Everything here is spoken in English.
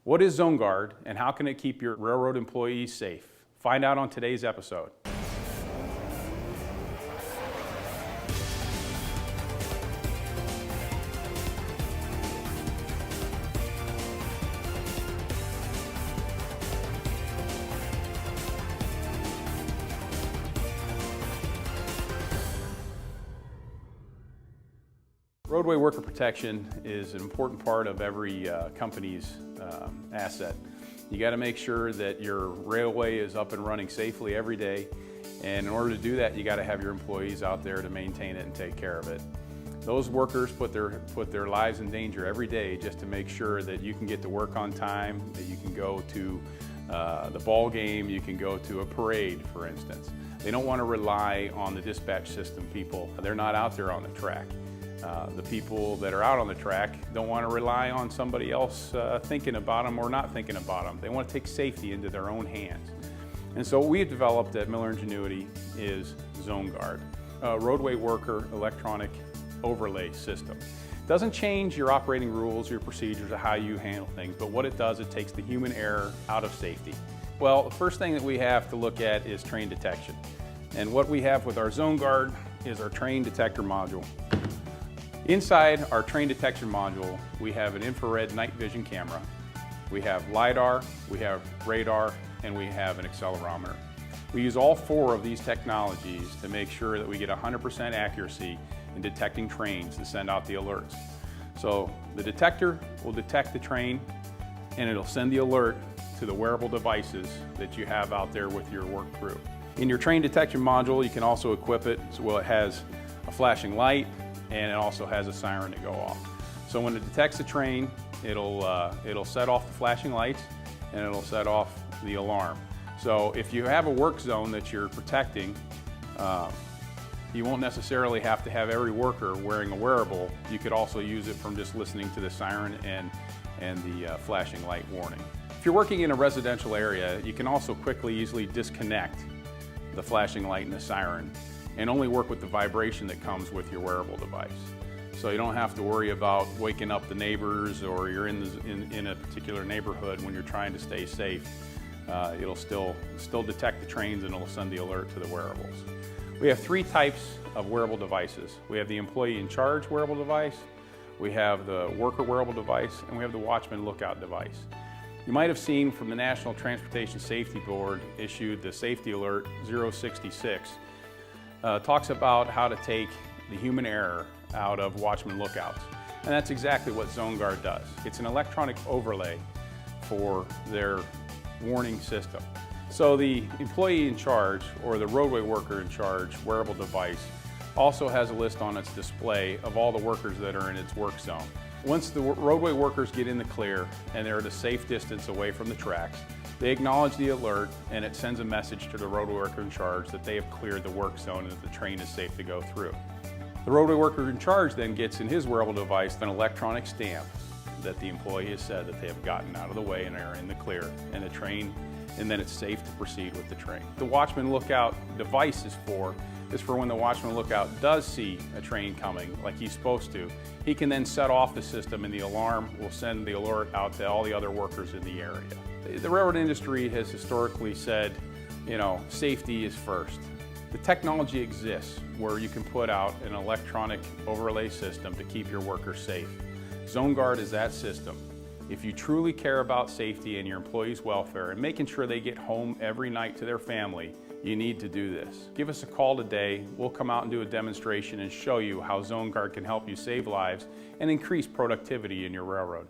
What is ZoneGuard and how can it keep your railroad employees safe? Find out on today's episode. Roadway worker protection is an important part of every company's asset. You got to make sure that your railway is up and running safely every day, and in order to do that, you got to have your employees out there to maintain it and take care of it. Those workers put their lives in danger every day just to make sure that you can get to work on time, that you can go to the ball game, you can go to a parade, for instance. They don't want to rely on the dispatch system people. They're not out there on the track. The people that are out on the track don't want to rely on somebody else thinking about them or not thinking about them. They want to take safety into their own hands. And so what we have developed at Miller Ingenuity is ZoneGuard, a roadway worker electronic overlay system. It doesn't change your operating rules, your procedures, or how you handle things, but what it does, it takes the human error out of safety. Well, the first thing that we have to look at is train detection. And what we have with our ZoneGuard is our train detector module. Inside our train detection module, we have an infrared night vision camera, we have LiDAR, we have radar, and we have an accelerometer. We use all four of these technologies to make sure that we get 100% accuracy in detecting trains to send out the alerts. So the detector will detect the train and it'll send the alert to the wearable devices that you have out there with your work crew. In your train detection module, you can also equip it so it has a flashing light, and it also has a siren to go off. So when it detects a train, it'll set off the flashing lights and it'll set off the alarm. So if you have a work zone that you're protecting, you won't necessarily have to have every worker wearing a wearable. You could also use it from just listening to the siren and the flashing light warning. If you're working in a residential area, you can also easily disconnect the flashing light and the siren and only work with the vibration that comes with your wearable device. So you don't have to worry about waking up the neighbors or you're in a particular neighborhood when you're trying to stay safe. It'll still detect the trains and it'll send the alert to the wearables. We have three types of wearable devices. We have the employee in charge wearable device, we have the worker wearable device, and we have the watchman lookout device. You might have seen from the National Transportation Safety Board issued the Safety Alert 066. Talks about how to take the human error out of watchman lookouts. And that's exactly what ZoneGuard does. It's an electronic overlay for their warning system. So the employee in charge or the roadway worker in charge wearable device also has a list on its display of all the workers that are in its work zone. Once the roadway workers get in the clear and they're at a safe distance away from the tracks, they acknowledge the alert and it sends a message to the roadway worker in charge that they have cleared the work zone and that the train is safe to go through. The roadway worker in charge then gets in his wearable device an electronic stamp that the employee has said that they have gotten out of the way and are in the clear and the train, and then it's safe to proceed with the train. The watchman lookout device is for when the watchman lookout does see a train coming like he's supposed to. He can then set off the system and the alarm will send the alert out to all the other workers in the area. The railroad industry has historically said, safety is first. The technology exists where you can put out an electronic overlay system to keep your workers safe. ZoneGuard is that system. If you truly care about safety and your employees' welfare and making sure they get home every night to their family, you need to do this. Give us a call today. We'll come out and do a demonstration and show you how ZoneGuard can help you save lives and increase productivity in your railroad.